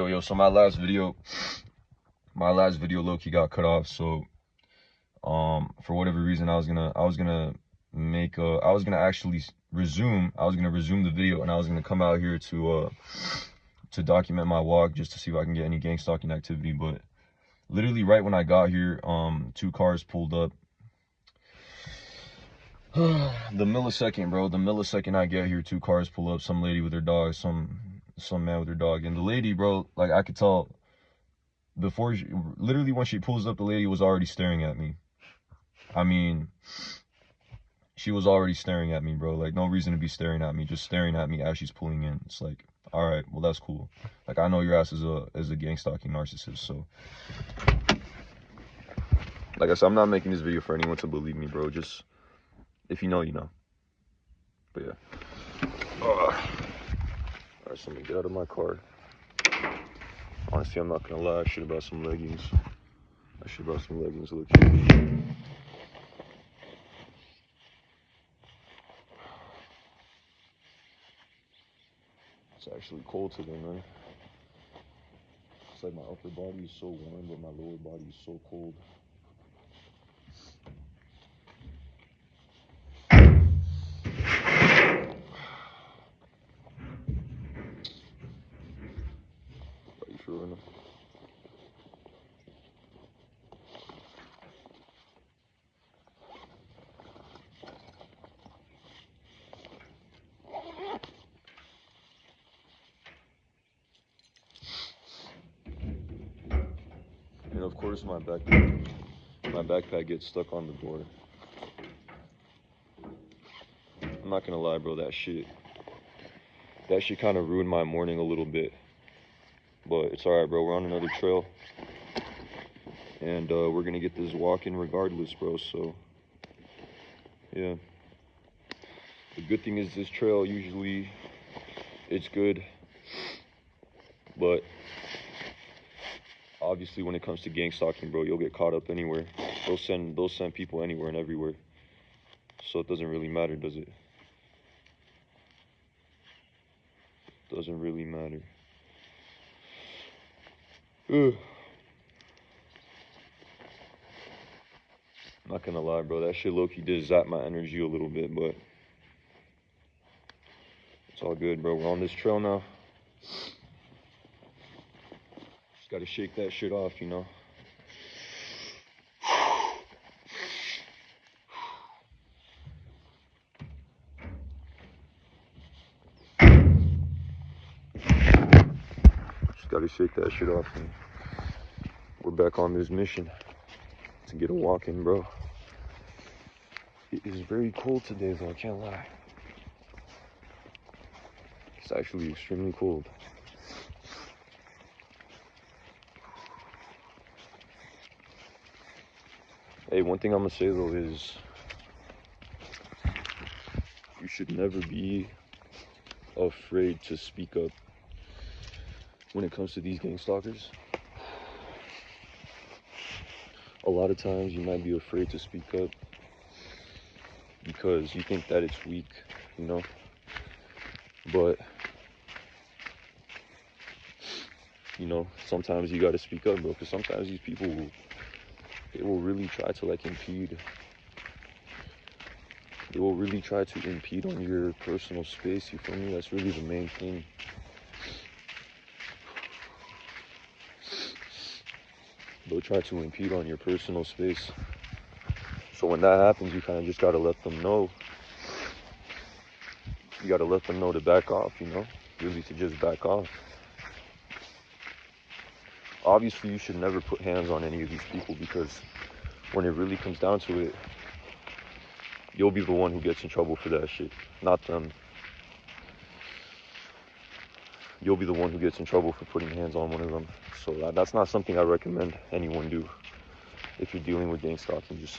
So my last video low-key got cut off. So for whatever reason, I was gonna actually resume the video, and I was gonna come out here to document my walk, just to see if I can get any gang stalking activity. But literally right when I got here, 2 cars pulled up. The millisecond I get here, 2 cars pull up, some lady with her dog, some man with her dog. And the lady, bro, like, I could tell before literally when she pulls up, the lady was already staring at me. I mean, she was already staring at me, bro. Like, no reason to be staring at me, just staring at me as she's pulling in. It's like, all right, well, that's cool. Like, I know your ass is a gang stalking narcissist. So like I said, I'm not making this video for anyone to believe me, bro. Just, if you know, you know. But yeah. All right, so I'm gonna get out of my car. Honestly, I'm not gonna lie, I should have brought some leggings. Look. It's actually cold today, man. It's like my upper body is so warm, but my lower body is so cold. Are you sure enough? And of course my backpack gets stuck on the door. I'm not gonna lie, bro, that shit kind of ruined my morning a little bit. But it's alright, bro. We're on another trail, and we're gonna get this walk in regardless, bro. So yeah, the good thing is this trail, usually it's good, but obviously when it comes to gang stalking, bro, you'll get caught up anywhere. They'll send people anywhere and everywhere, so it doesn't really matter, does it? Doesn't really matter. Ugh. Not gonna lie, bro, that shit low-key did zap my energy a little bit, but it's all good, bro. We're on this trail now. Just gotta shake that shit off, you know? Just gotta shake that shit off, and we're back on this mission to get a walk in, bro. It is very cold today, though, I can't lie. It's actually extremely cold. Hey, one thing I'm gonna say, though, is you should never be afraid to speak up when it comes to these gang stalkers. A lot of times you might be afraid to speak up because you think that it's weak, you know? But, you know, sometimes you gotta speak up, bro, because sometimes these people will really try to, like, impede. They will really try to impede on your personal space, you feel me? That's really the main thing. They'll try to impede on your personal space. So when that happens, you kind of just gotta let them know. You gotta let them know to back off, you know? Really to just back off. Obviously, you should never put hands on any of these people, because when it really comes down to it, you'll be the one who gets in trouble for that shit, not them. You'll be the one who gets in trouble for putting hands on one of them. So that's not something I recommend anyone do. If you're dealing with gang stalking, just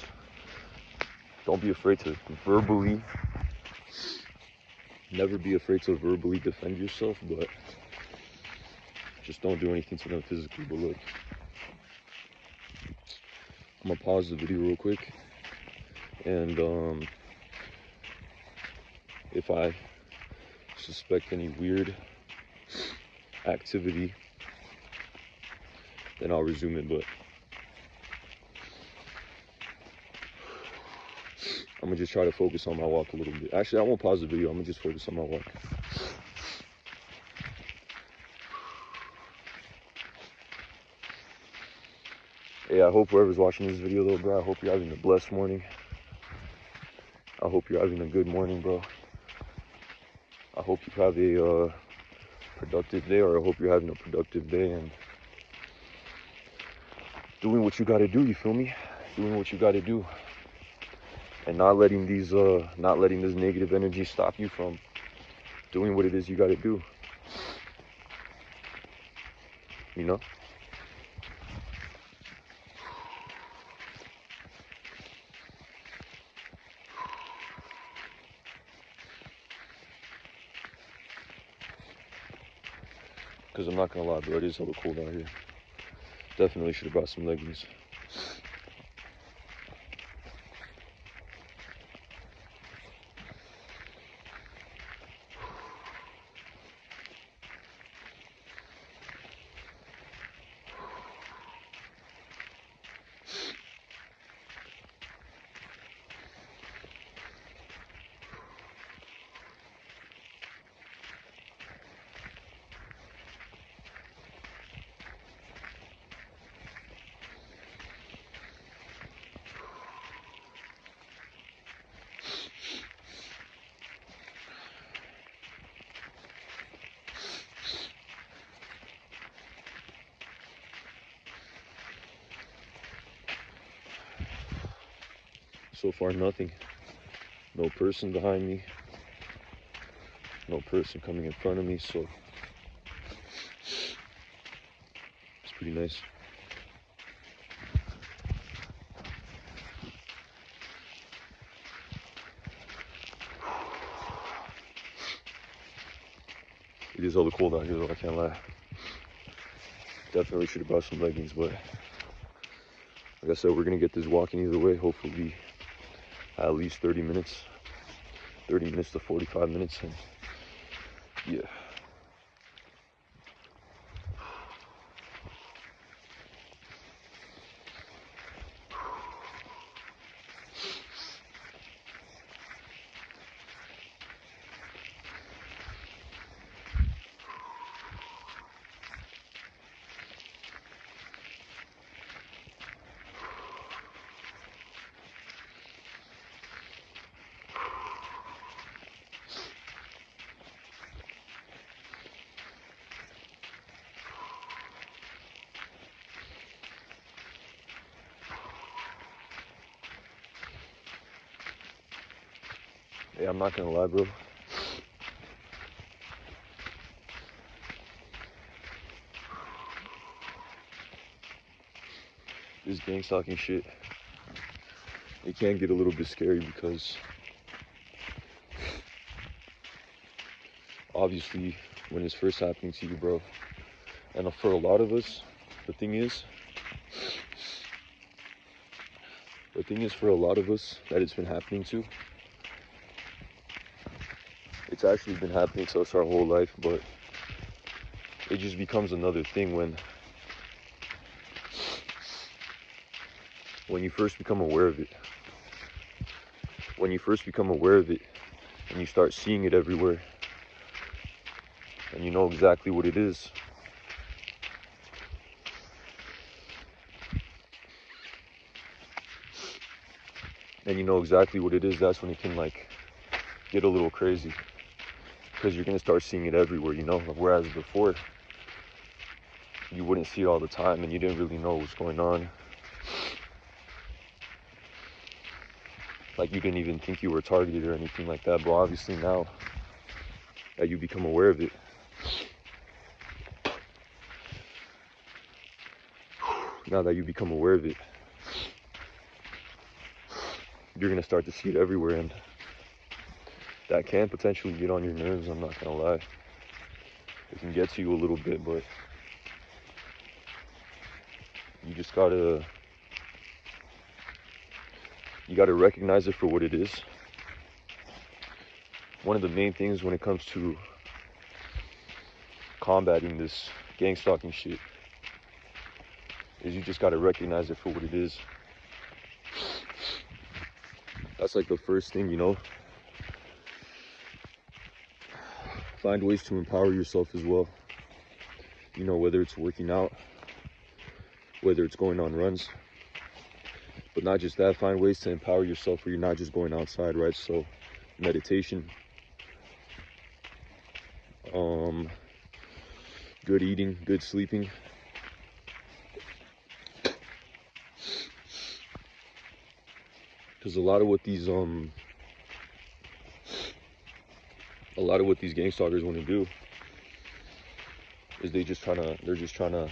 don't be afraid to never be afraid to verbally defend yourself, but just don't do anything to them physically. But look, I'm gonna pause the video real quick, and if I suspect any weird activity then I'll resume it. But I'm gonna just try to focus on my walk a little bit. Actually, I won't pause the video. I'm gonna just focus on my walk. Yeah, I hope whoever's watching this video though, bro, I hope you're having a blessed morning. I hope you're having a good morning, bro. I hope you have a productive day, or I hope you're having a productive day and doing what you gotta do, you feel me? Doing what you gotta do. And not letting this negative energy stop you from doing what it is you gotta do. You know? Because I'm not gonna lie, bro, it is hella cold out here. Definitely should have brought some leggings. So far, nothing. No person behind me. No person coming in front of me, so it's pretty nice. It is hella cold out here though, I can't lie. Definitely should have brought some leggings, but like I said, we're gonna get this walking either way, hopefully at least 30 minutes. 30 minutes to 45 minutes, and yeah. Hey, I'm not gonna lie, bro. This gangstalking shit, it can get a little bit scary because obviously when it's first happening to you, bro, and for a lot of us, the thing is for a lot of us that it's been happening to, it's actually been happening to us our whole life, but it just becomes another thing when you first become aware of it. When you first become aware of it and you start seeing it everywhere and you know exactly what it is, that's when it can like get a little crazy, because you're gonna start seeing it everywhere, you know. Whereas before you wouldn't see it all the time and you didn't really know what's going on. Like you didn't even think you were targeted or anything like that. But obviously now that you become aware of it, you're gonna start to see it everywhere, and that can potentially get on your nerves, I'm not gonna lie. It can get to you a little bit, but you just gotta recognize it for what it is. One of the main things when it comes to combating this gang stalking shit is you just got to recognize it for what it is. That's like the first thing, you know. Find ways to empower yourself as well. You know, whether it's working out, whether it's going on runs, but not just that, find ways to empower yourself where you're not just going outside, right? So meditation, good eating, good sleeping. Because a lot of what these gangstalkers want to do is they're just trying to,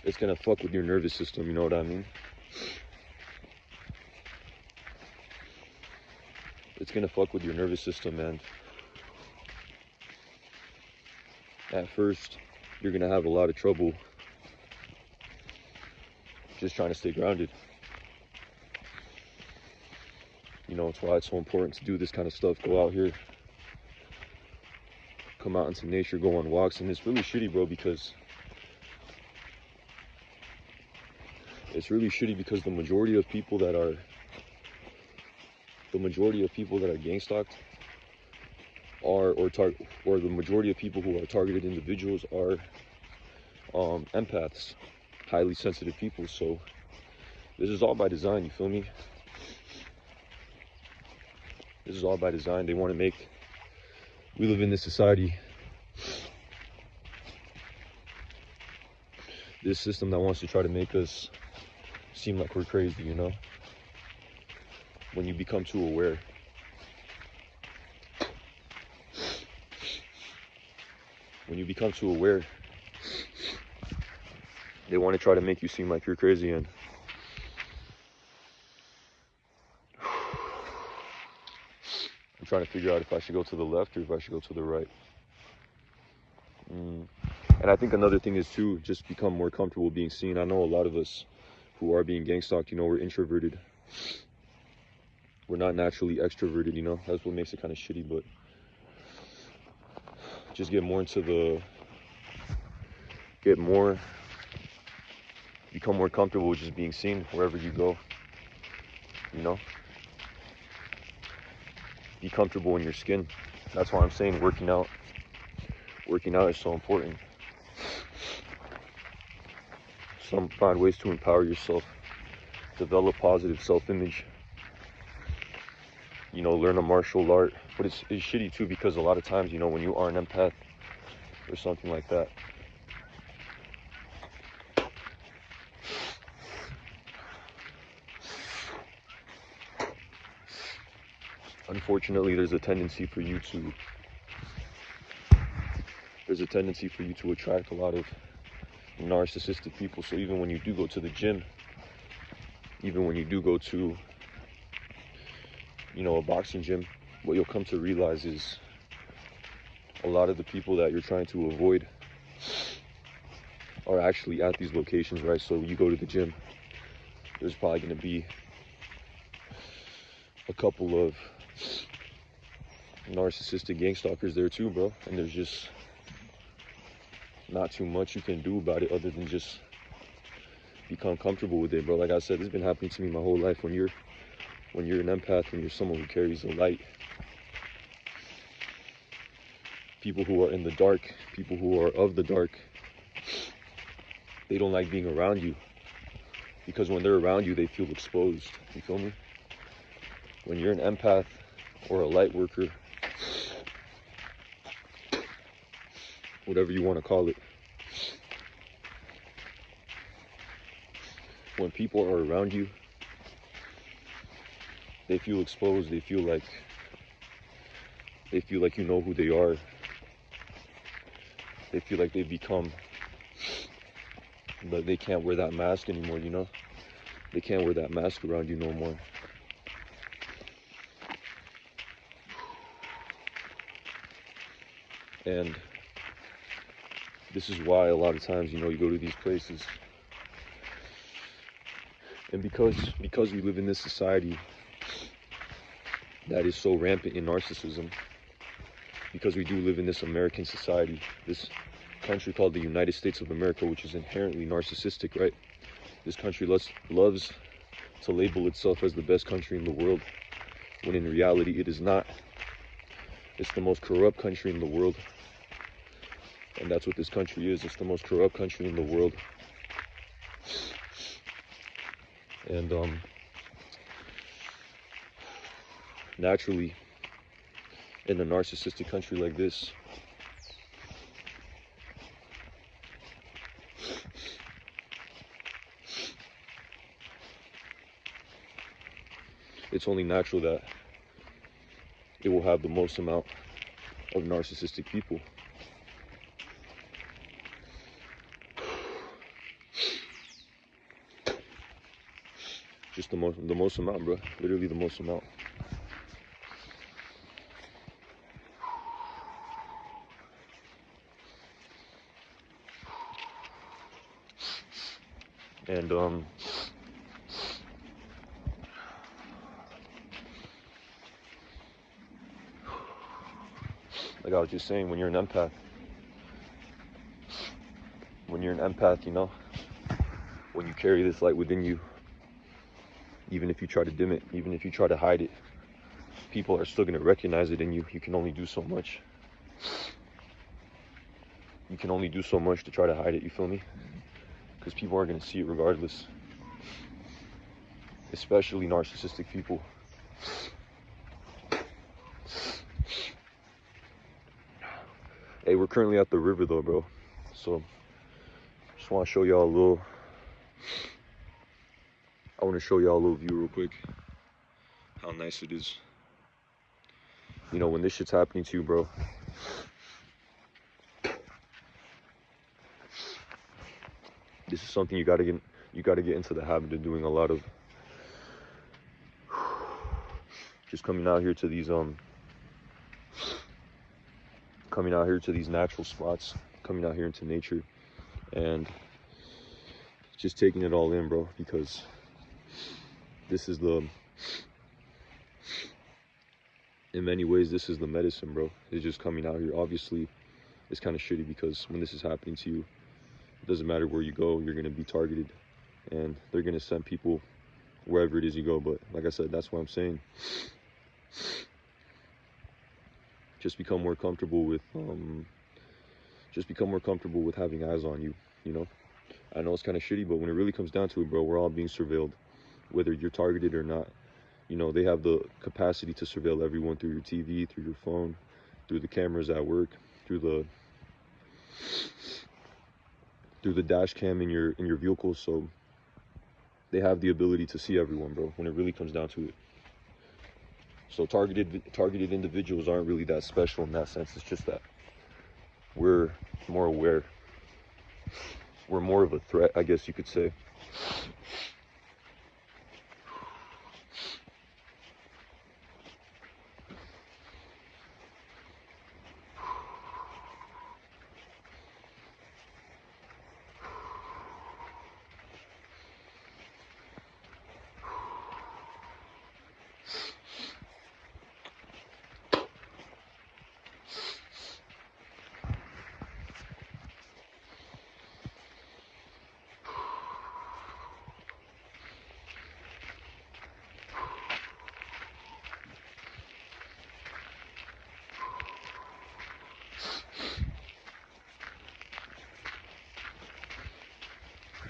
it's gonna fuck with your nervous system, you know what I mean? It's gonna fuck with your nervous system, and at first you're gonna have a lot of trouble just trying to stay grounded. You know, it's why it's so important to do this kind of stuff. Go out here, come out into nature, go on walks. And it's really shitty, bro, because the majority of people that are gangstalked or the majority of people who are targeted individuals are empaths, highly sensitive people. So this is all by design, you feel me? This is all by design. They want to make, we live in this society, this system that wants to try to make us seem like we're crazy, you know? When you become too aware. When you become too aware, they want to try to make you seem like you're crazy. And I'm trying to figure out if I should go to the left or if I should go to the right. And I think another thing is to just become more comfortable being seen. I know a lot of us who are being gangstalked, you know, we're introverted. We're not naturally extroverted, you know. That's what makes it kind of shitty, but just become more comfortable with just being seen wherever you go, you know. Be comfortable in your skin. That's why I'm saying working out is so important. Find ways to empower yourself, develop positive self-image, you know, learn a martial art. But it's shitty too, because a lot of times, you know, when you are an empath or something like that, unfortunately, there's a tendency for you to attract a lot of narcissistic people. So even when you do go to the gym, even when you do go to, you know, a boxing gym, what you'll come to realize is a lot of the people that you're trying to avoid are actually at these locations, right? So you go to the gym, there's probably going to be a couple of narcissistic gangstalkers there too, bro. And there's just not too much you can do about it other than just become comfortable with it, bro. Like I said, this has been happening to me my whole life. When you're an empath, when you're someone who carries a light, people who are in the dark, people who are of the dark, they don't like being around you, because when they're around you, they feel exposed. You feel me? When you're an empath or a light worker, whatever you want to call it, when people are around you, they feel exposed. They feel like you know who they are. They feel like they've become, but they can't wear that mask anymore, you know? They can't wear that mask around you no more. And this is why a lot of times, you know, you go to these places, and because we live in this society that is so rampant in narcissism, because we do live in this American society, this country called the United States of America, which is inherently narcissistic, right? This country loves to label itself as the best country in the world, when in reality it is not. It's the most corrupt country in the world. And that's what this country is. It's the most corrupt country in the world. And naturally, in a narcissistic country like this, it's only natural that it will have the most amount of narcissistic people. Just the most amount, bro. Literally the most amount. And like I was just saying, when you're an empath, you know, when you carry this light within you, even if you try to dim it, even if you try to hide it, people are still going to recognize it in you. You can only do so much. You can only do so much to try to hide it, you feel me? Because people are going to see it regardless. Especially narcissistic people. Hey, we're currently at the river though, bro. So, just want to show y'all a little... I want to show y'all a little view real quick. How nice it is. You know, when this shit's happening to you, bro. This is something you gotta get into the habit of doing a lot of. Just coming out here to these natural spots, coming out here into nature, and just taking it all in, bro, because this is in many ways, this is the medicine, bro. It's just coming out here. Obviously, it's kind of shitty because when this is happening to you, it doesn't matter where you go, you're going to be targeted, and they're going to send people wherever it is you go. But like I said, that's what I'm saying. Just become more comfortable with having eyes on you, you know? I know it's kind of shitty, but when it really comes down to it, bro, we're all being surveilled, whether you're targeted or not. You know, they have the capacity to surveil everyone through your TV, through your phone, through the cameras at work, through the dash cam in your vehicle. So they have the ability to see everyone, bro, when it really comes down to it. So targeted individuals aren't really that special in that sense. It's just that we're more aware. We're more of a threat, I guess you could say.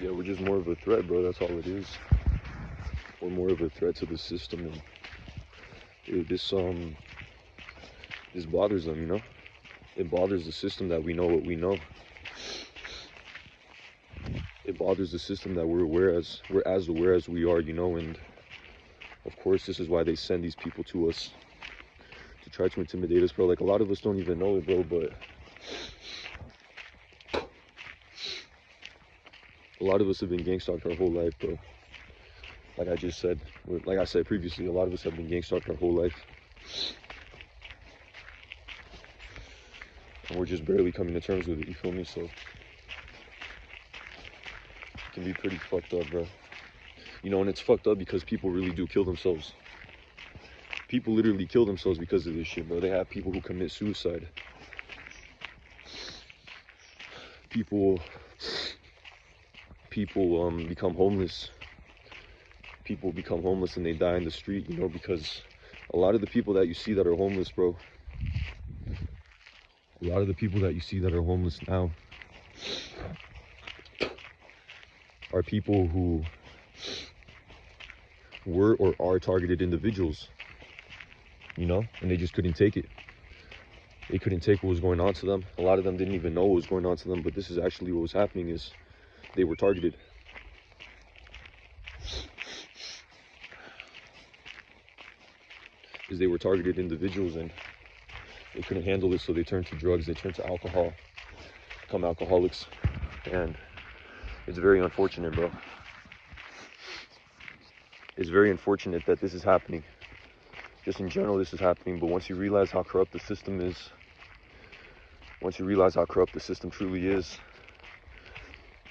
Yeah, we're just more of a threat, bro. That's all it is. We're more of a threat to the system, and dude, this bothers them, you know? It bothers the system that we know what we know. It bothers the system that we're as aware as we are, you know, and of course this is why they send these people to us to try to intimidate us, bro. Like, a lot of us don't even know it, bro, but a lot of us have been gang-stalked our whole life, bro. Like I just said, like I said previously, a lot of us have been gang-stalked our whole life. And we're just barely coming to terms with it, you feel me? So, it can be pretty fucked up, bro. You know, and it's fucked up because people really do kill themselves. People literally kill themselves because of this shit, bro. They have people who commit suicide. people become homeless. People become homeless and they die in the street, you know, because a lot of the people that you see that are homeless, bro, a lot of the people that you see that are homeless now are people who were or are targeted individuals, you know, and they just couldn't take it. They couldn't take what was going on to them. A lot of them didn't even know what was going on to them, but this is actually what was happening, is they were targeted. Is they were targeted individuals and they couldn't handle it, so they turned to drugs, they turned to alcohol, become alcoholics, and it's very unfortunate, bro. It's very unfortunate that this is happening. Just in general, this is happening, but once you realize how corrupt the system is, once you realize how corrupt the system truly is,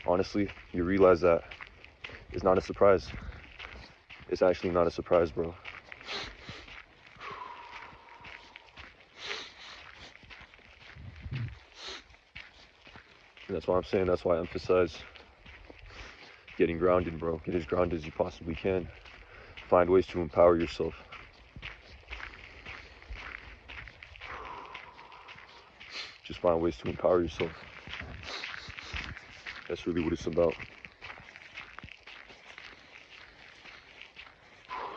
honestly, you realize that it's not a surprise. It's actually not a surprise, bro. And that's why I'm saying, that's why I emphasize getting grounded, bro. Get as grounded as you possibly can. Find ways to empower yourself. Just find ways to empower yourself. That's really what it's about.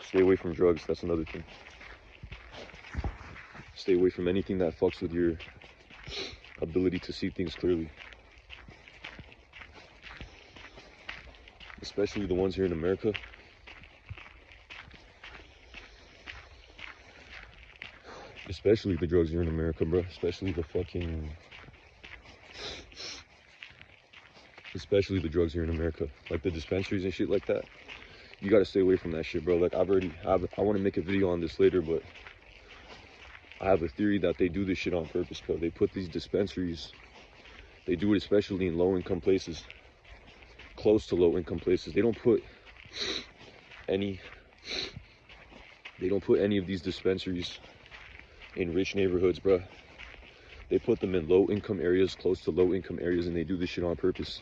Stay away from drugs, that's another thing. Stay away from anything that fucks with your ability to see things clearly. Especially the ones here in America. Especially the drugs here in America, bro. Especially the drugs here in America. Like the dispensaries and shit like that. You gotta stay away from that shit, bro. Like I want to make a video on this later, but I have a theory that they do this shit on purpose, bro. They put these dispensaries, they do it especially in low-income places, close to low-income places. They don't put any of these dispensaries in rich neighborhoods, bro. They put them in low-income areas, close to low-income areas, and they do this shit on purpose.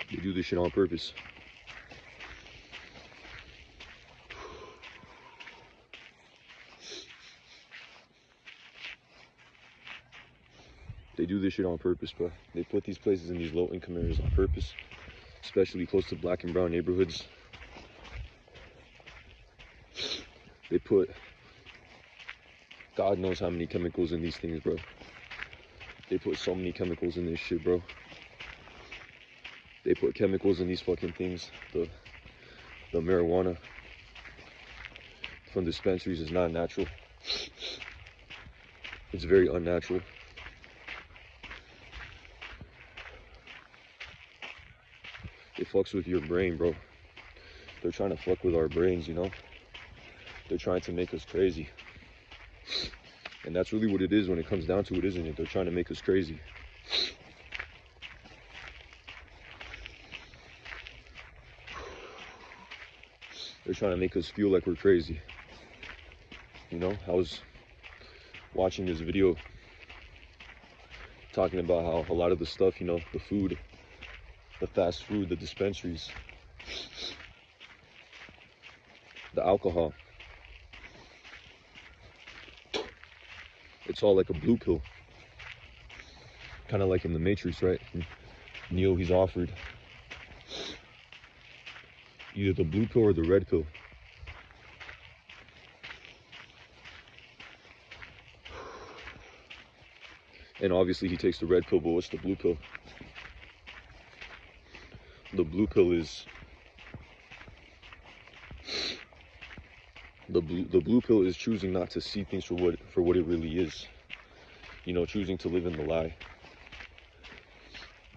They do this shit on purpose. They do this shit on purpose, bro. They put these places in these low-income areas on purpose, especially close to black and brown neighborhoods. They put God knows how many chemicals in these things, bro. They put so many chemicals in this shit, bro. They put chemicals in these fucking things. The marijuana from dispensaries is not natural. It's very unnatural. It fucks with your brain, bro. They're trying to fuck with our brains, you know? They're trying to make us crazy. And that's really what it is when it comes down to it, isn't it? They're trying to make us crazy. They're trying to make us feel like we're crazy. You know, I was watching this video talking about how a lot of the stuff, you know, the food, the fast food, the dispensaries, the alcohol, it's all like a blue pill. Kind of like in the Matrix, right? Neo, he's offered either the blue pill or the red pill. And obviously he takes the red pill, but what's the blue pill? The blue pill is the blue pill is choosing not to see things for what it really is. You know, choosing to live in the lie.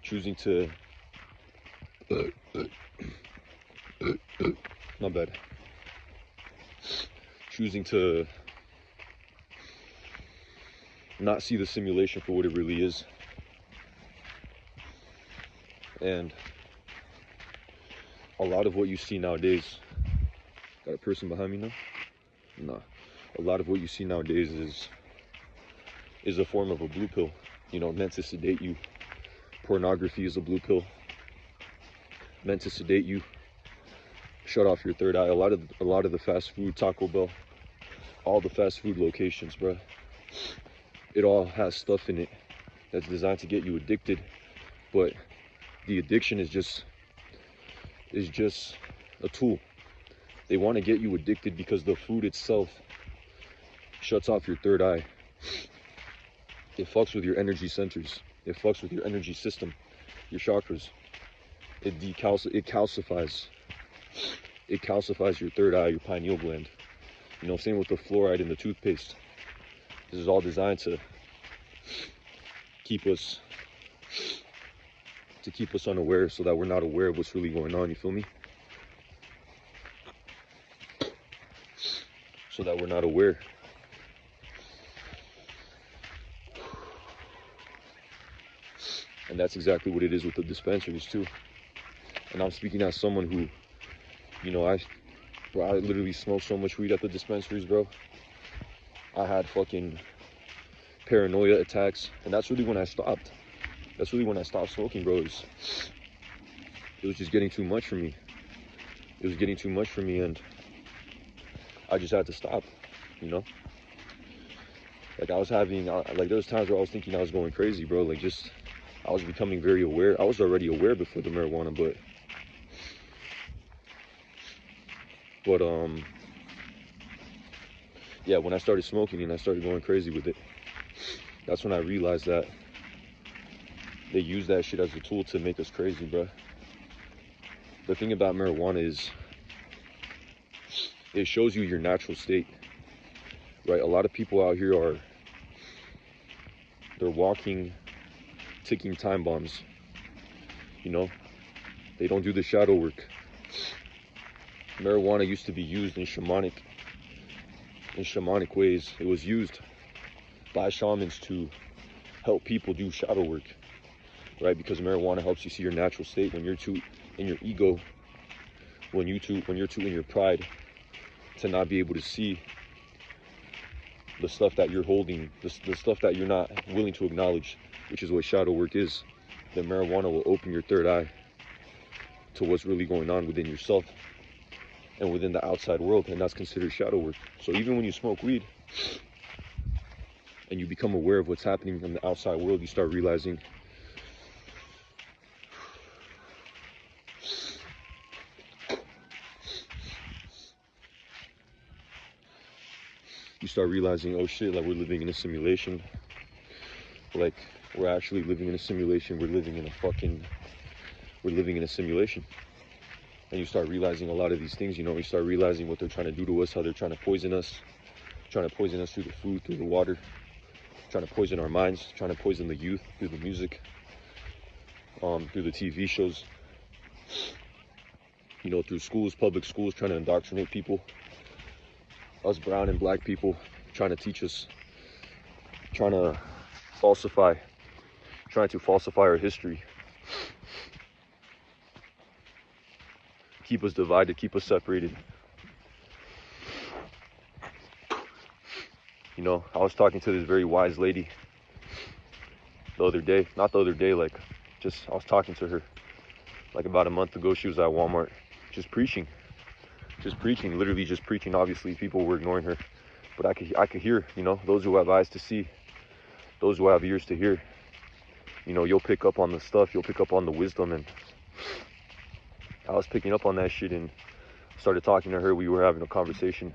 Choosing to not bad. Choosing to not see the simulation for what it really is. And a lot of what you see nowadays, Got a person behind me now? Nah. A lot of what you see nowadays is a form of a blue pill, you know, meant to sedate you. Pornography is a blue pill, meant to sedate you, shut off your third eye. A lot of the fast food, Taco Bell, all the fast food locations, bro, it all has stuff in it that's designed to get you addicted, but the addiction is just a tool. They want to get you addicted because the food itself shuts off your third eye. It fucks with your energy centers. It fucks with your energy system, your chakras. It calcifies your third eye, your pineal gland. You know, same with the fluoride in the toothpaste. This is all designed to keep us unaware, so that we're not aware of what's really going on, you feel me? So that we're not aware. And that's exactly what it is with the dispensaries too. And I'm speaking as someone who, you know, I literally smoked so much weed at the dispensaries, bro. I had fucking paranoia attacks, and that's really when I stopped. That's really when I stopped smoking, bro. It was just getting too much for me. It was getting too much for me, and I just had to stop, you know? Like, I was having, like, there was times where I was thinking I was going crazy, bro. Like, just, I was becoming very aware. I was already aware before the marijuana, but yeah, when I started smoking and I started going crazy with it, that's when I realized that they use that shit as a tool to make us crazy, bro. The thing about marijuana is it shows you your natural state, right? A lot of people out here they're walking, ticking time bombs, you know? They don't do the shadow work. Marijuana used to be used in shamanic ways. It was used by shamans to help people do shadow work, right? Because marijuana helps you see your natural state when you're too in your ego, when you're too in your pride to not be able to see the stuff that you're holding, the stuff that you're not willing to acknowledge, which is what shadow work is. Then marijuana will open your third eye to what's really going on within yourself and within the outside world, and that's considered shadow work. So even when you smoke weed and you become aware of what's happening in the outside world, you start realizing oh shit, like we're living in a simulation. Like, we're actually living in a simulation. We're living in a simulation. And you start realizing a lot of these things, you know, you start realizing what they're trying to do to us, how they're trying to poison us through the food, through the water, trying to poison our minds, trying to poison the youth through the music, through the TV shows, you know, through schools, public schools, trying to indoctrinate people, us brown and black people, trying to teach us, trying to falsify our history, keep us divided, keep us separated. You know, I was talking to this very wise lady the other day, not the other day, like, just, I was talking to her like about a month ago. She was at Walmart just preaching, literally just preaching. Obviously people were ignoring her, but I could hear, you know, those who have eyes to see, those who have ears to hear, you know, you'll pick up on the stuff, you'll pick up on the wisdom. And I was picking up on that shit and started talking to her. We were having a conversation,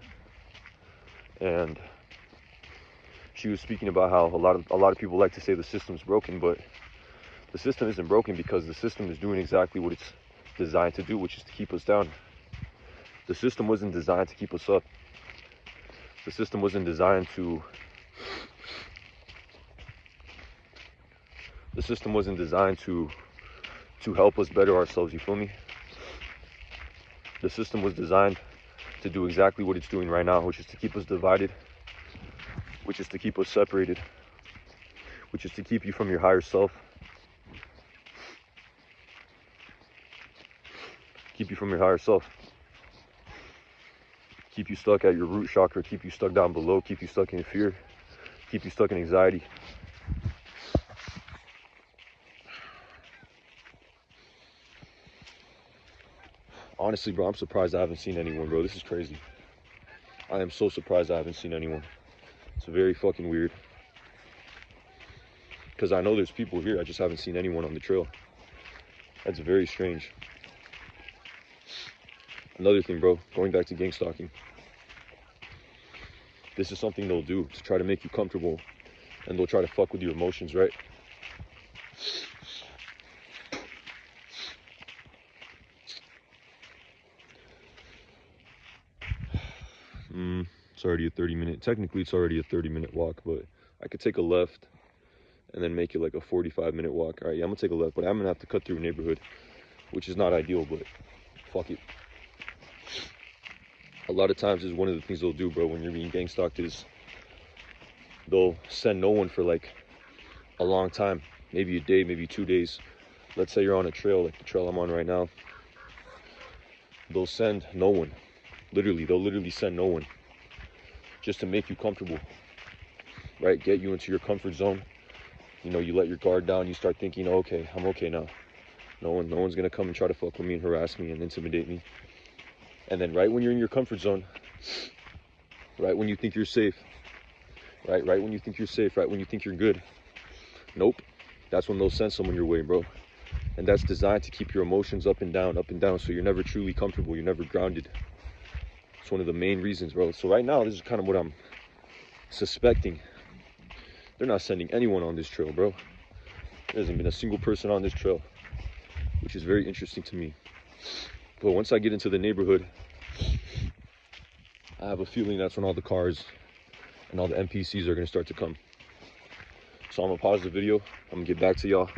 and she was speaking about how a lot of people like to say the system's broken, but the system isn't broken, because the system is doing exactly what it's designed to do, which is to keep us down. The system wasn't designed to keep us up. The system wasn't designed to help us better ourselves, you feel me? The system was designed to do exactly what it's doing right now, which is to keep us divided, which is to keep us separated, which is to keep you from your higher self, keep you from your higher self. keep you stuck at your root chakra, keep you stuck down below, keep you stuck in fear, keep you stuck in anxiety. Honestly, bro, I'm surprised I haven't seen anyone, bro. This is crazy. I am so surprised I haven't seen anyone. It's very fucking weird. Because I know there's people here, I just haven't seen anyone on the trail. That's very strange. Another thing, bro, going back to gangstalking. This is something they'll do to try to make you comfortable, and they'll try to fuck with your emotions, right? It's already a 30-minute, technically it's already a 30-minute walk, but I could take a left and then make it like a 45-minute walk. All right, yeah, I'm gonna take a left, but I'm gonna have to cut through a neighborhood, which is not ideal, but fuck it. A lot of times is one of the things they'll do, bro, when you're being gang stalked is they'll send no one for like a long time, maybe a day, maybe 2 days. Let's say you're on a trail, like the trail I'm on right now. They'll send no one. Literally, they'll literally send no one just to make you comfortable, right? Get you into your comfort zone. You know, you let your guard down, you start thinking, oh, okay, I'm okay now. No one's gonna come and try to fuck with me and harass me and intimidate me. And then right when you're in your comfort zone, right when you think you're safe, right when you think you're safe, right when you think you're good, nope, that's when they'll send someone your way, bro. And that's designed to keep your emotions up and down, so you're never truly comfortable, you're never grounded. It's one of the main reasons, bro. So right now, this is kind of what I'm suspecting. They're not sending anyone on this trail, bro. There hasn't been a single person on this trail, which is very interesting to me. But once I get into the neighborhood, I have a feeling that's when all the cars and all the NPCs are gonna start to come. So I'm gonna pause the video, I'm gonna get back to y'all,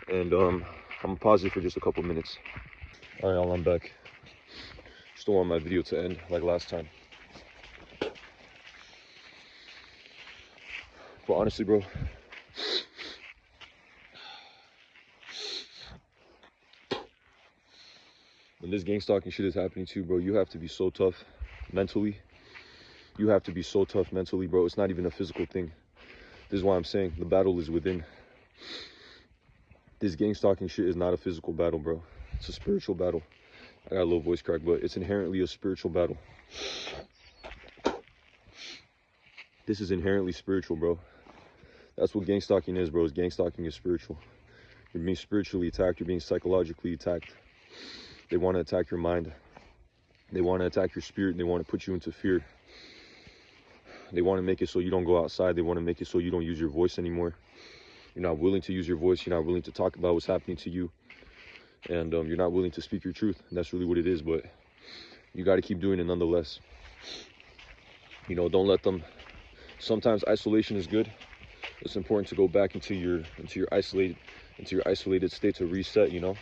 and I'm gonna pause it for just a couple minutes. All right, y'all, I'm back. Just don't want my video to end like last time. But honestly, bro, when this gang stalking shit is happening to you, bro, you have to be so tough mentally. You have to be so tough mentally, bro. It's not even a physical thing. This is why I'm saying the battle is within. This gang stalking shit is not a physical battle, bro. It's a spiritual battle. I got a little voice crack, but it's inherently a spiritual battle. This is inherently spiritual, bro. That's what gang stalking is, bro. Gang stalking is spiritual. You're being spiritually attacked. You're being psychologically attacked. They want to attack your mind. They want to attack your spirit. They want to put you into fear. They want to make it so you don't go outside. They want to make it so you don't use your voice anymore. You're not willing to use your voice. You're not willing to talk about what's happening to you. And you're not willing to speak your truth. And that's really what it is. But you got to keep doing it nonetheless. You know, don't let them. Sometimes isolation is good. It's important to go back into your isolated state to reset, you know,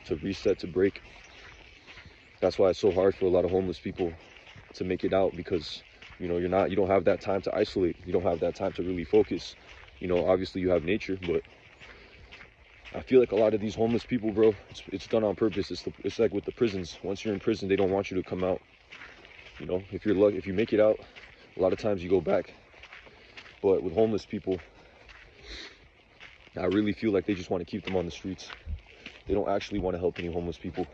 to reset, to break. That's why it's so hard for a lot of homeless people to make it out, because, you know, you don't have that time to isolate. You don't have that time to really focus. You know, obviously you have nature, but I feel like a lot of these homeless people, bro, it's done on purpose. It's like with the prisons. Once you're in prison, they don't want you to come out. You know, if you're lucky, if you make it out, a lot of times you go back. But with homeless people, I really feel like they just want to keep them on the streets. They don't actually want to help any homeless people.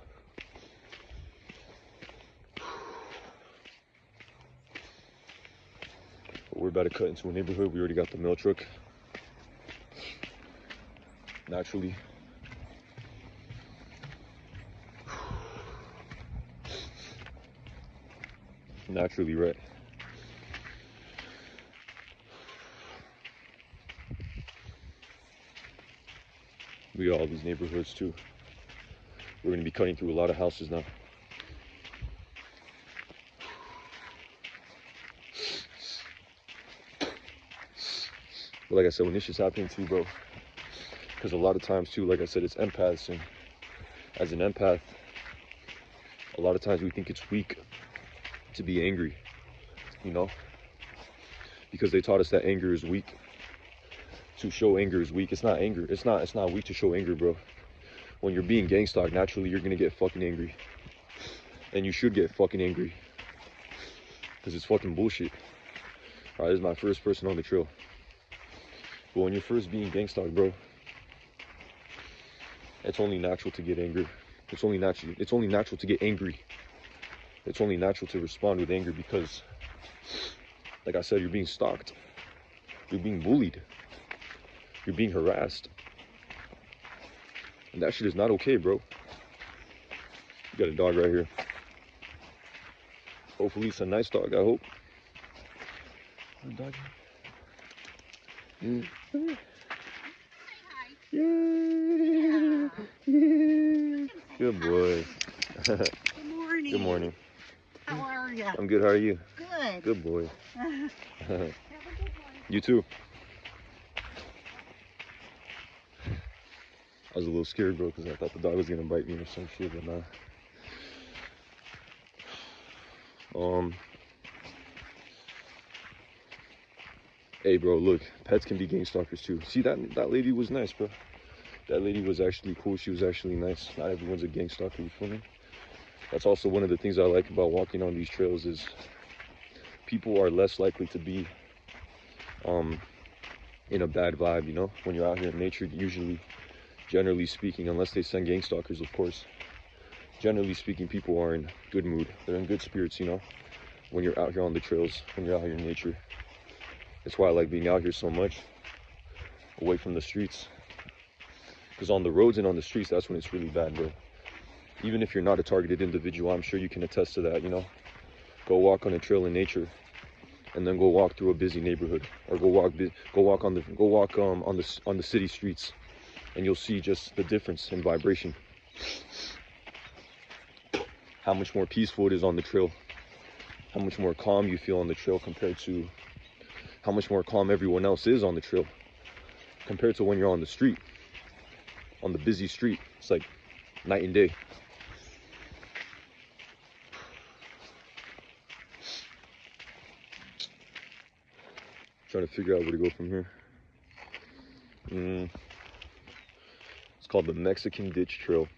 But we're about to cut into a neighborhood. We already got the mail truck. Naturally. Naturally, right? We got all these neighborhoods too. We're going to be cutting through a lot of houses now. But like I said, when this shit's happening to you, bro, because a lot of times too, like I said, it's empaths, and as an empath, a lot of times we think it's weak to be angry, you know, because they taught us that anger is weak. To show anger is weak. It's not anger. It's not weak to show anger, bro. When you're being gang stalked, naturally you're gonna get fucking angry, and you should get fucking angry. Because it's fucking bullshit. All right, this is my first person on the trail. But when you're first being gangstalked, bro, it's only natural to get angry. It's only natural to get angry. It's only natural to respond with anger because, like I said, you're being stalked. You're being bullied. You're being harassed. And that shit is not okay, bro. You got a dog right here. Hopefully it's a nice dog, I hope. Dog. Yeah. Yeah. Yeah. Good boy. Good morning. Good morning. How are you? I'm good. How are you? Good. Good boy. Have a good one. You too. I was a little scared, bro, because I thought the dog was gonna bite me or some shit, but nah. Hey, bro, look, pets can be gang stalkers too. See, that lady was nice, bro. That lady was actually cool. She was actually nice. Not everyone's a gang stalker, you feel me? That's also one of the things I like about walking on these trails is people are less likely to be in a bad vibe, you know? When you're out here in nature, usually, generally speaking, unless they send gang stalkers, of course, generally speaking, people are in good mood. They're in good spirits, you know? When you're out here on the trails, when you're out here in nature. That's why I like being out here so much, away from the streets. Because on the roads and on the streets, that's when it's really bad, bro. Even if you're not a targeted individual, I'm sure you can attest to that, you know? Go walk on a trail in nature, and then go walk through a busy neighborhood, or go walk on the city streets, and you'll see just the difference in vibration. How much more peaceful it is on the trail. How much more calm you feel on the trail compared to how much more calm everyone else is on the trail compared to when you're on the street, on the busy street. It's like night and day. Trying to figure out where to go from here. It's called the Mexican Ditch Trail.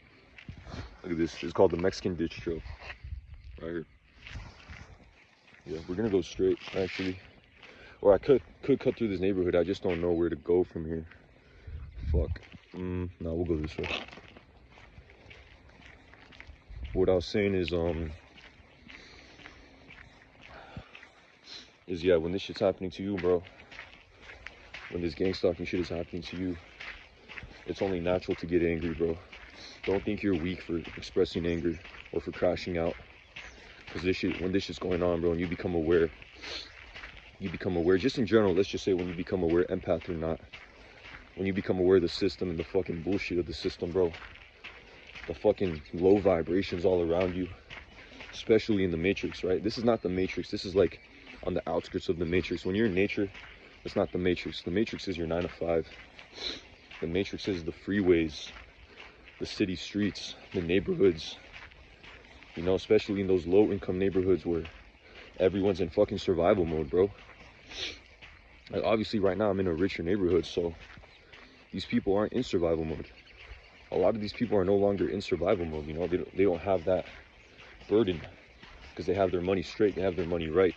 Look at this. It's called the Mexican Ditch Trail. Right here. Yeah, we're gonna go straight, actually. Or I could cut through this neighborhood. I just don't know where to go from here. Fuck. No, we'll go this way. What I was saying is, yeah, when this shit's happening to you, bro, when this gang stalking shit is happening to you, it's only natural to get angry, bro. Don't think you're weak for expressing anger or for crashing out. Because when this shit's going on, bro, and you become aware, just in general, let's just say when you become aware, empath or not, when you become aware of the system and the fucking bullshit of the system, bro, the fucking low vibrations all around you, especially in the Matrix, right? This is not the Matrix. This is like on the outskirts of the Matrix. When you're in nature, it's not the Matrix. The Matrix is your 9 to 5. The Matrix is the freeways, the city streets, the neighborhoods, you know, especially in those low-income neighborhoods where everyone's in fucking survival mode, bro. Like, obviously, right now, I'm in a richer neighborhood, so these people aren't in survival mode. A lot of these people are no longer in survival mode, you know. They don't have that burden because they have their money straight, they have their money right.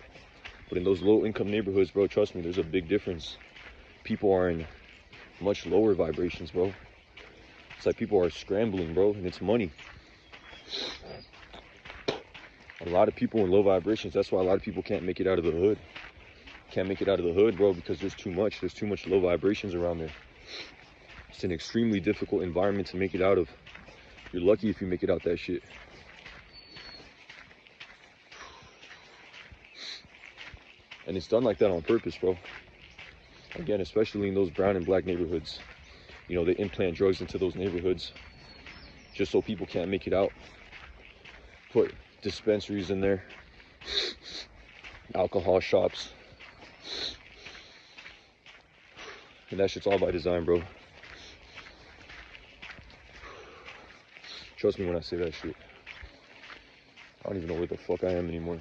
But in those low-income neighborhoods, bro, trust me, there's a big difference. People are in much lower vibrations, bro. It's like people are scrambling, bro, and it's money. A lot of people in low vibrations, that's why a lot of people can't make it out of the hood. Can't make it out of the hood, bro, because there's too much low vibrations around there. It's an extremely difficult environment to make it out of. You're lucky if you make it out that shit. And it's done like that on purpose, bro. Again, especially in those brown and black neighborhoods. You know, they implant drugs into those neighborhoods just so people can't make it out. Put dispensaries in there, alcohol shops. And that shit's all by design, bro. Trust me when I say that shit. I don't even know where the fuck I am anymore.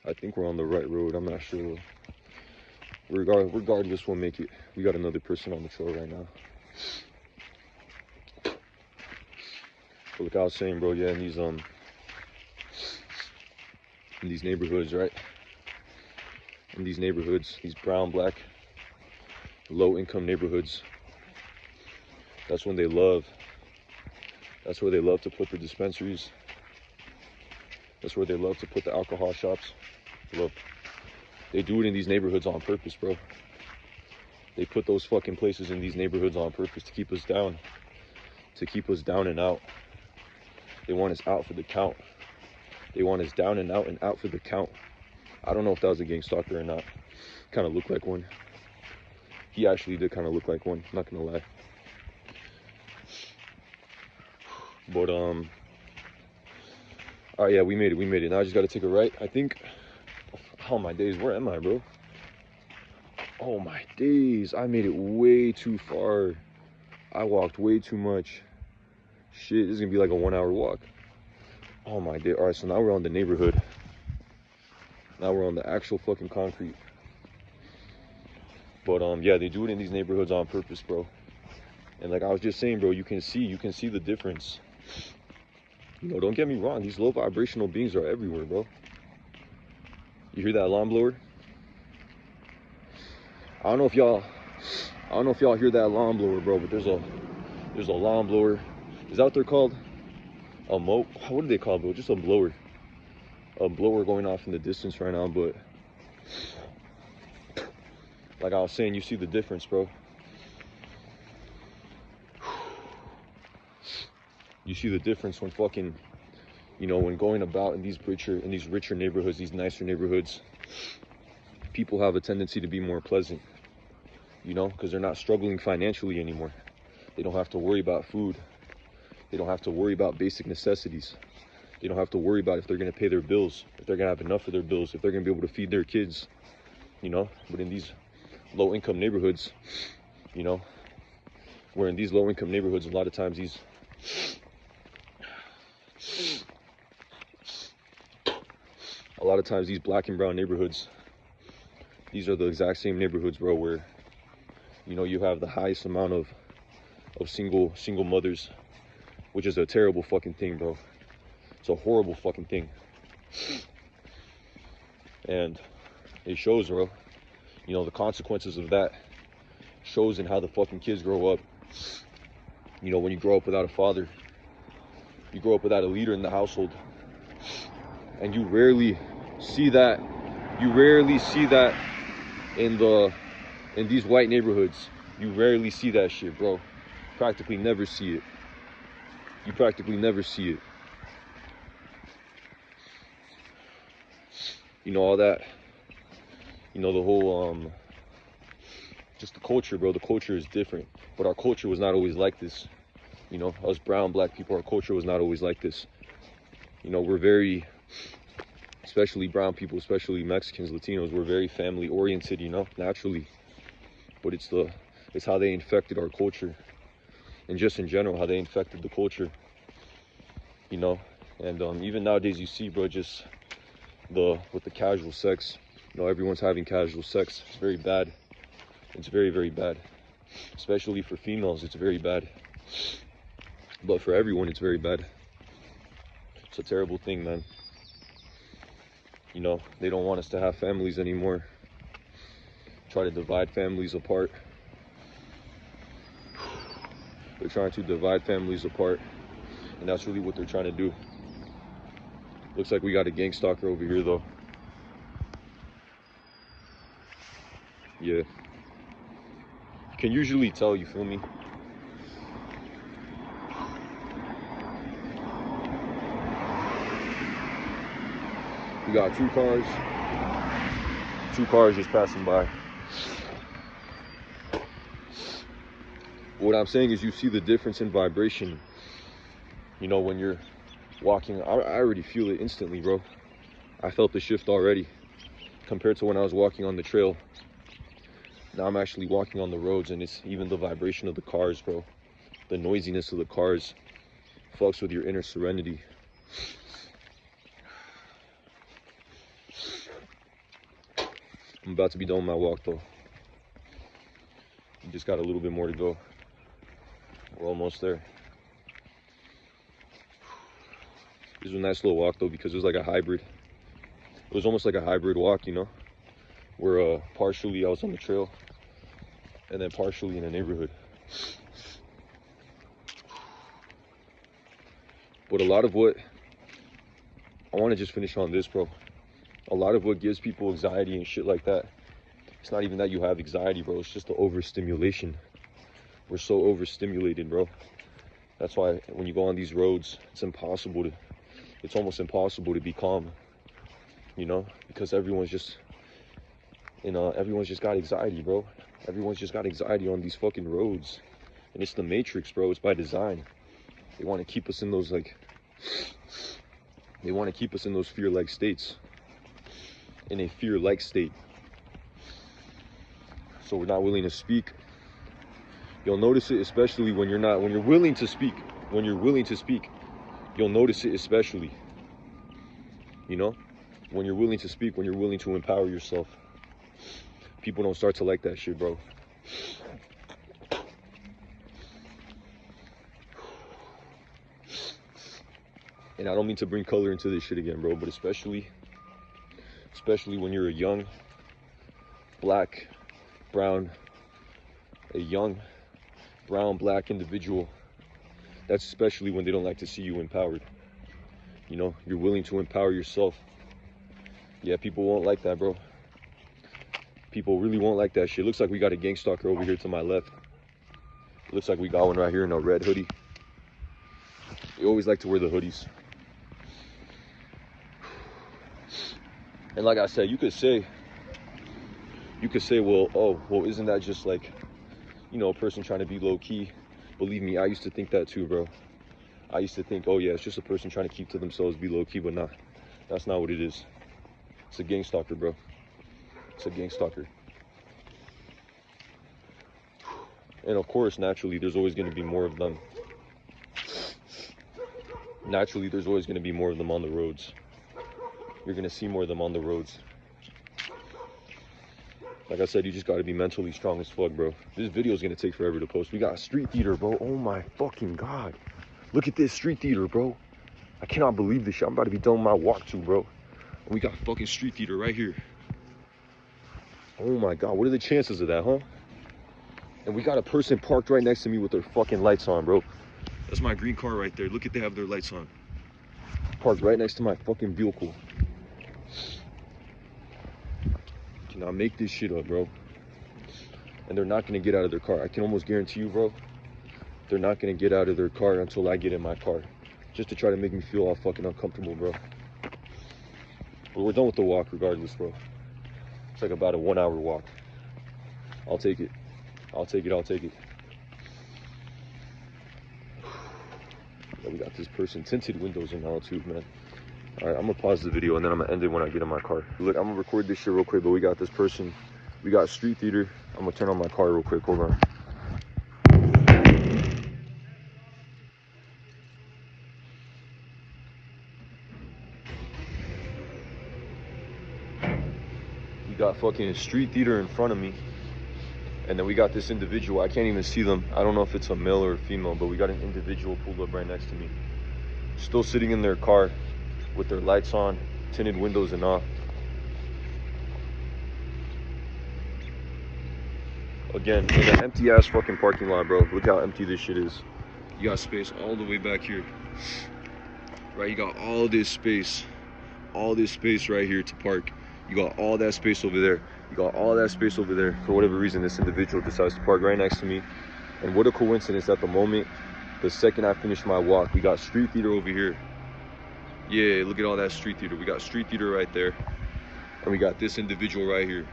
I think we're on the right road. I'm not sure though. Regardless, we'll make it. We got another person on the trail right now. But like I was saying, bro, yeah, in these neighborhoods, right? In these neighborhoods, these brown, black, low-income neighborhoods, that's when they love. That's where they love to put the dispensaries. That's where they love to put the alcohol shops. Look, they do it in these neighborhoods on purpose, bro. They put those fucking places in these neighborhoods on purpose to keep us down. To keep us down and out. They want us out for the count. They want us down and out for the count. I don't know if that was a gang stalker or not. Kind of looked like one. He actually did kind of look like one, not gonna lie. But all right, yeah, we made it. Now I just gotta take a right, I think. Oh my days, where am I, bro? Oh my days, I made it way too far. I walked way too much. Shit, this is gonna be like a 1 hour walk. Oh my day. All right, so now we're on the neighborhood. Now we're on the actual fucking concrete. But yeah, they do it in these neighborhoods on purpose, bro. And like I was just saying, bro, you can see the difference. You know, don't get me wrong, these low vibrational beings are everywhere, bro. You hear that lawn blower? I don't know if y'all hear that lawn blower, bro, but there's a lawn blower. Is that what they're called? A what do they call it, bro? Just a blower. A blower going off in the distance right now, but like I was saying, you see the difference, bro. You see the difference when fucking, you know, when going about in these richer neighborhoods, these nicer neighborhoods, people have a tendency to be more pleasant, you know, because they're not struggling financially anymore. They don't have to worry about food. They don't have to worry about basic necessities. They don't have to worry about if they're going to pay their bills, if they're going to have enough of their bills, if they're going to be able to feed their kids, you know. But in these low-income neighborhoods, you know, where in these low-income neighborhoods, a lot of times these black and brown neighborhoods, these are the exact same neighborhoods, bro, where, you know, you have the highest amount of single mothers, which is a terrible fucking thing, bro. It's a horrible fucking thing. And it shows, bro. You know, the consequences of that shows in how the fucking kids grow up. You know, when you grow up without a father, you grow up without a leader in the household, and you rarely see that. You rarely see that in these white neighborhoods. You rarely see that shit, bro. Practically never see it. You practically never see it. You know, all that, you know, the whole just the culture, bro. The culture is different, but our culture was not always like this. You know, us brown, black people, our culture was not always like this. You know, we're very, especially brown people, especially Mexicans, Latinos, we're very family oriented, you know, naturally. But it's how they infected our culture, and just in general, how they infected the culture, you know. And even nowadays, you see, bro, just with the casual sex, you know, everyone's having casual sex. It's very bad. It's very, very bad. Especially for females, it's very bad. But for everyone, it's very bad. It's a terrible thing, man. You know, they don't want us to have families anymore. Try to divide families apart. They're trying to divide families apart, and that's really what they're trying to do. Looks like we got a gang stalker over here, though. Yeah. You can usually tell, you feel me? We got two cars just passing by. What I'm saying is, you see the difference in vibration, you know, when you're walking. I already feel it instantly, bro. I felt the shift already compared to when I was walking on the trail. Now I'm actually walking on the roads, and it's even the vibration of the cars, bro. The noisiness of the cars fucks with your inner serenity. I'm about to be done with my walk, though. We just got a little bit more to go. We're almost there. This was a nice little walk though, because it was like a hybrid. It was almost like a hybrid walk, you know, where partially I was on the trail and then partially in a neighborhood. But a lot of what, I want to just finish on this, bro. A lot of what gives people anxiety and shit like that, it's not even that you have anxiety, bro. It's just the overstimulation. We're so overstimulated, bro. That's why when you go on these roads, it's almost impossible to be calm, you know, because everyone's just got anxiety, bro. Everyone's just got anxiety on these fucking roads. And it's the Matrix, bro. It's by design. They want to keep us in those fear-like states. In a fear-like state. So we're not willing to speak. You'll notice it especially when you're willing to speak. When you're willing to speak, you'll notice it especially. You know? When you're willing to speak, when you're willing to empower yourself. People don't start to like that shit, bro. And I don't mean to bring color into this shit again, bro, but especially when you're a young, black, brown individual. That's especially when they don't like to see you empowered. You know, you're willing to empower yourself. Yeah, people won't like that, bro. People really won't like that shit. Looks like we got a gangstalker over here to my left. Looks like we got one right here in a red hoodie. They always like to wear the hoodies. And like I said, you could say, well, isn't that just like, you know, a person trying to be low key? Believe me, I used to think that too, bro. I used to think, oh yeah, it's just a person trying to keep to themselves, be low key, but nah, that's not what it is. It's a gangstalker, bro. It's a gangstalker. And of course, naturally, there's always going to be more of them. Naturally, there's always going to be more of them on the roads. You're going to see more of them on the roads. Like I said, you just got to be mentally strong as fuck, bro. This video is going to take forever to post. We got a street theater, bro. Oh my fucking God. Look at this street theater, bro. I cannot believe this shit. I'm about to be done with my walk too, bro. And we got fucking street theater right here. Oh my God, what are the chances of that, huh? And we got a person parked right next to me with their fucking lights on, bro. That's my green car right there. Look at, they have their lights on. Parked right next to my fucking vehicle. Cannot make this shit up, bro. And they're not gonna get out of their car. I can almost guarantee you, bro, they're not gonna get out of their car until I get in my car. Just to try to make me feel all fucking uncomfortable, bro. But we're done with the walk regardless, bro. It's like about a 1 hour walk. I'll take it. I'll take it. Yeah, we got this person, tinted windows and all too, man. All right, I'm gonna pause the video and then I'm gonna end it when I get in my car. Look, I'm gonna record this shit real quick, but we got this person. We got street theater. I'm gonna turn on my car real quick, hold on. We got fucking street theater in front of me. And then we got this individual, I can't even see them. I don't know if it's a male or a female, but we got an individual pulled up right next to me. Still sitting in their car with their lights on, tinted windows and all. Again, in an empty ass fucking parking lot, bro. Look how empty this shit is. You got space all the way back here. Right, you got all this space right here to park. You got all that space over there. You got all that space over there. For whatever reason, this individual decides to park right next to me. And what a coincidence, at the moment, the second I finish my walk, we got street theater over here. Yeah, look at all that street theater. We got street theater right there. And we got this individual right here.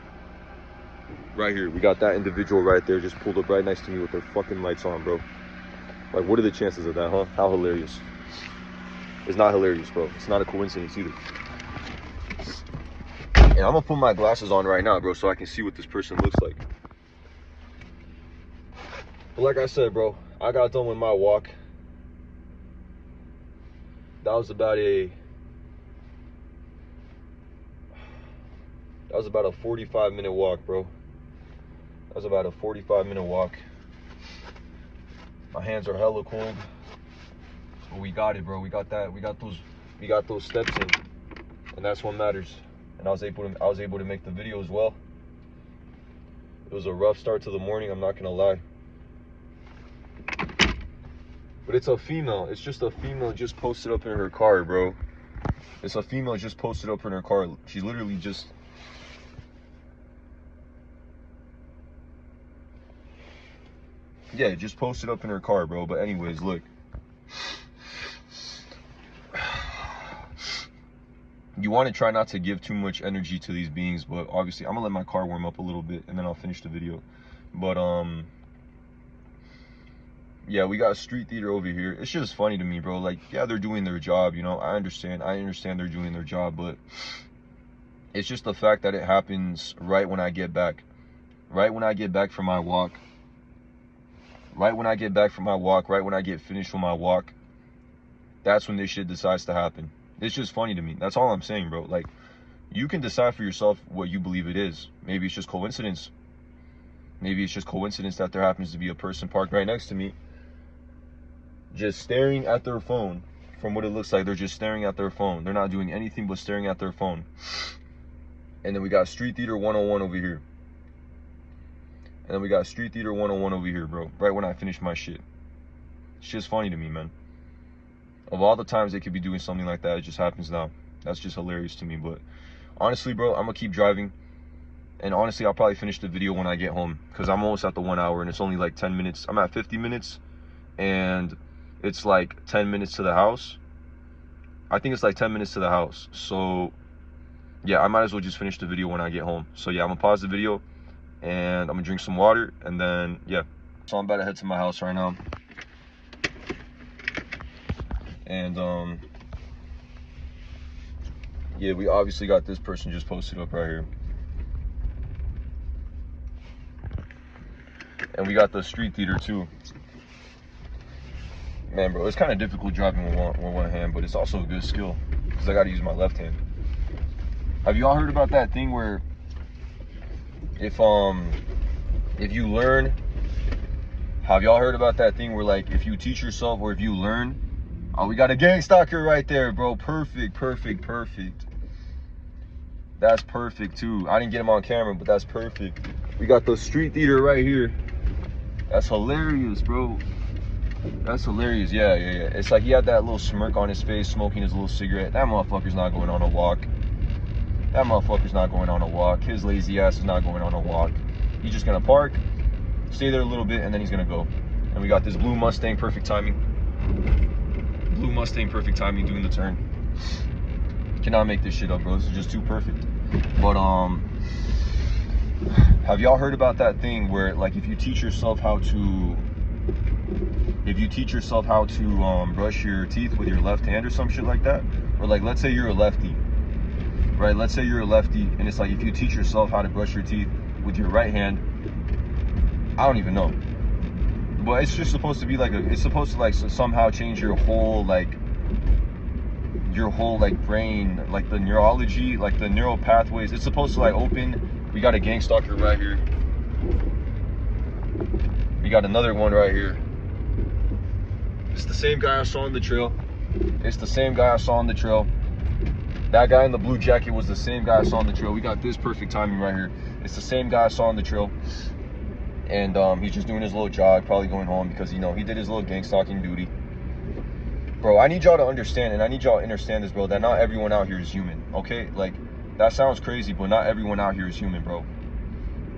Right here. We got that individual right there just pulled up right next to me with their fucking lights on, bro. Like, what are the chances of that, huh? How hilarious. It's not hilarious, bro. It's not a coincidence either. And I'm gonna put my glasses on right now, bro, so I can see what this person looks like. But like I said, bro, I got done with my walk. That was about a 45-minute walk, bro. That was about a 45-minute walk. My hands are hella cold. But we got it, bro. We got that. We got those we got those steps in, and that's what matters. And I was able to make the video as well. It was a rough start to the morning, I'm not gonna lie. But it's a female. It's just a female just posted up in her car, bro. It's a female just posted up in her car. She's literally just... yeah, just posted up in her car, bro. But anyways, look. You want to try not to give too much energy to these beings, but obviously I'm gonna let my car warm up a little bit and then I'll finish the video. But yeah, we got street theater over here. It's just funny to me, bro. Like, yeah, they're doing their job, you know. I understand they're doing their job, but it's just the fact that it happens right when I get back. Right when I get back from my walk. Right when I get back from my walk, right when I get finished with my walk, that's when this shit decides to happen. It's just funny to me. That's all I'm saying, bro. Like, you can decide for yourself what you believe it is. Maybe it's just coincidence. Maybe it's just coincidence that there happens to be a person parked right next to me, just staring at their phone. From what it looks like, they're just staring at their phone. They're not doing anything but staring at their phone. And then we got Street Theater 101 over here. And then we got Street Theater 101 over here, bro. Right when I finish my shit. It's just funny to me, man. Of all the times they could be doing something like that, it just happens now. That's just hilarious to me. But honestly, bro, I'm gonna keep driving. And honestly, I'll probably finish the video when I get home, because I'm almost at the 1 hour and it's only like 10 minutes. I'm at 50 minutes and it's like 10 minutes to the house. I think it's like 10 minutes to the house. So yeah, I might as well just finish the video when I get home. So yeah, I'm gonna pause the video and I'm gonna drink some water, and then yeah. So I'm about to head to my house right now. And yeah, we obviously got this person just posted up right here. And we got the street theater too. Man, bro, it's kind of difficult driving with one hand, but it's also a good skill, because I got to use my left hand. Have you all heard about that thing where if you learn, have y'all heard about that thing where, like, if you teach yourself, or if you learn, oh, we got a Gangstalker right there, bro. Perfect, perfect, perfect. That's perfect too. I didn't get him on camera, but that's perfect. We got the street theater right here. That's hilarious, bro. That's hilarious. Yeah. It's like he had that little smirk on his face, smoking his little cigarette. That motherfucker's not going on a walk. That motherfucker's not going on a walk. His lazy ass is not going on a walk. He's just gonna park, stay there a little bit, and then he's gonna go. And we got this blue Mustang, perfect timing. Blue Mustang, perfect timing, doing the turn. Cannot make this shit up, bro. This is just too perfect. But have y'all heard about that thing where, like, if you teach yourself how to brush your teeth with your left hand or some shit like that, or like, let's say you're a lefty, right? Let's say you're a lefty, and it's like, if you teach yourself how to brush your teeth with your right hand, I don't even know, but it's just supposed to be like it's supposed to, like, somehow change your whole brain, like the neurology, like the neural pathways. It's supposed to, like, open. We got a Gangstalker right here. We got another one right here. It's the same guy I saw on the trail. It's the same guy I saw on the trail. That guy in the blue jacket was the same guy I saw on the trail. We got this perfect timing right here. It's the same guy I saw on the trail. And he's just doing his little jog, probably going home, because, you know, he did his little Gangstalking duty. Bro, I need y'all to understand, and I need y'all to understand this, bro, that not everyone out here is human, okay? Like, that sounds crazy, but not everyone out here is human, bro.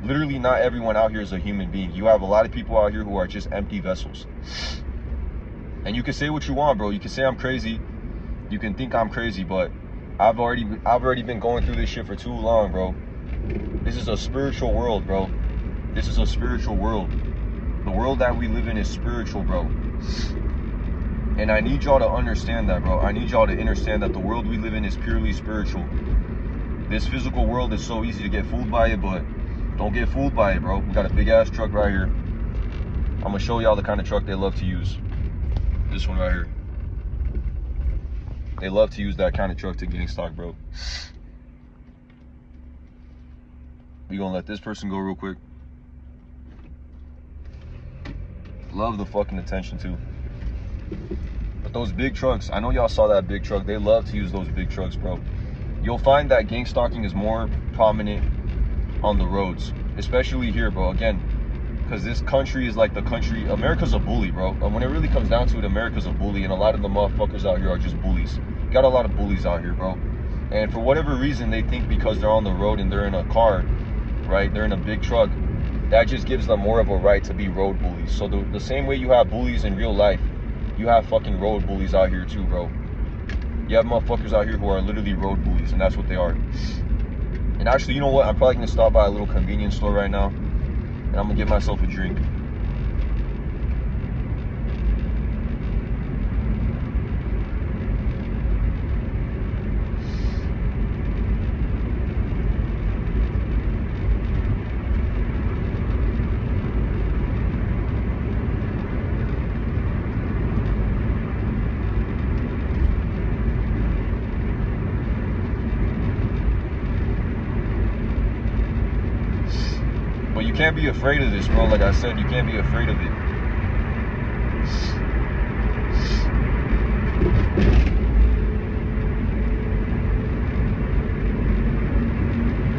Literally, not everyone out here is a human being. You have a lot of people out here who are just empty vessels. And you can say what you want, bro. You can say I'm crazy. You can think I'm crazy, but I've already been going through this shit for too long, bro. This is a spiritual world, bro. This is a spiritual world. The world that we live in is spiritual, bro. And I need y'all to understand that, bro. I need y'all to understand that the world we live in is purely spiritual. This physical world is so easy to get fooled by it, but don't get fooled by it, bro. We got a big ass truck right here. I'm gonna show y'all the kind of truck they love to use. This one right here. They love to use that kind of truck to gangstalk, bro. We gonna let this person go real quick. Love the fucking attention too. But those big trucks, I know y'all saw that big truck. They love to use those big trucks, bro. You'll find that gang stalking is more prominent on the roads, especially here, bro. Again, because this country is like the country, America's a bully, bro. And when it really comes down to it, America's a bully, and a lot of the motherfuckers out here are just bullies. Got a lot of bullies out here, bro. And for whatever reason, they think because they're on the road and they're in a car, right, they're in a big truck, that just gives them more of a right to be road bullies. So the same way you have bullies in real life, you have fucking road bullies out here too, bro. You have motherfuckers out here who are literally road bullies, and that's what they are. And actually, you know what? I'm probably gonna stop by a little convenience store right now, and I'm gonna get myself a drink. But you can't be afraid of this, bro. Like I said, you can't be afraid of it.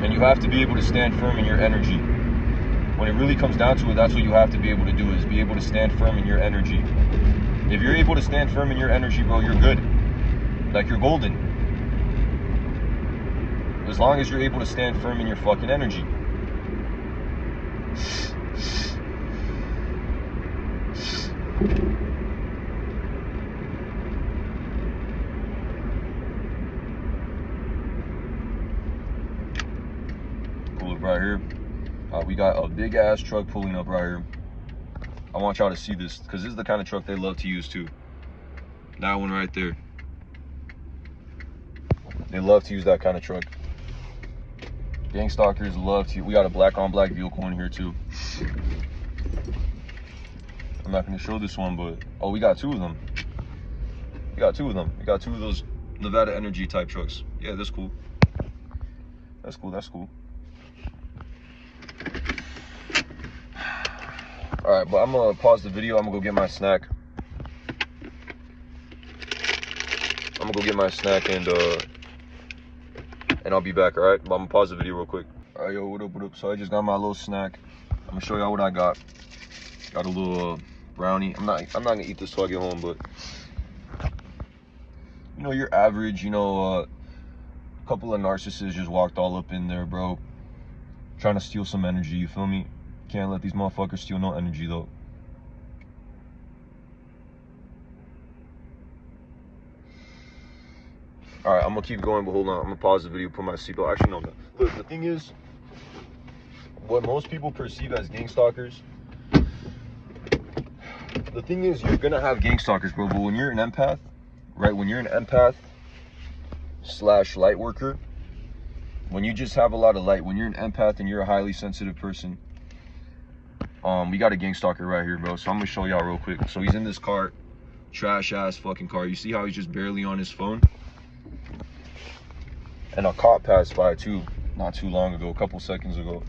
And you have to be able to stand firm in your energy. When it really comes down to it, that's what you have to be able to do, is be able to stand firm in your energy. If you're able to stand firm in your energy, bro, you're good. Like, you're golden. As long as you're able to stand firm in your fucking energy. Pull up right here. We got a big ass truck pulling up right here. I want y'all to see this, because this is the kind of truck they love to use too. That one right there. They love to use that kind of truck. Gang stalkers love to. We got a black on black vehicle in here too. I'm not gonna show this one, but oh, we got two of them. We got two of them. We got two of those Nevada Energy type trucks. Yeah, that's cool. That's cool. That's cool. All right, but I'm gonna pause the video. I'm gonna go get my snack. I'm gonna go get my snack and I'll be back. All right, but I'm gonna pause the video real quick. All right, yo, what up, what up? So I just got my little snack. I'm gonna show y'all what I got. Got a little brownie. I'm not gonna eat this till I get home, but you know, your average, you know, a couple of narcissists just walked all up in there, bro, trying to steal some energy. You feel me? Can't let these motherfuckers steal no energy though. All right, I'm gonna keep going, but hold on. I'm gonna pause the video, put my seatbelt. Actually, no. Look, the thing is, what most people perceive as gang stalkers, the thing is, you're gonna have gang stalkers, bro. But when you're an empath, right? When you're an empath / light worker, when you just have a lot of light, when you're an empath and you're a highly sensitive person, we got a gang stalker right here, bro. So I'm gonna show y'all real quick. So he's in this car, trash ass fucking car. You see how he's just barely on his phone? And a cop passed by too, not too long ago, a couple seconds ago.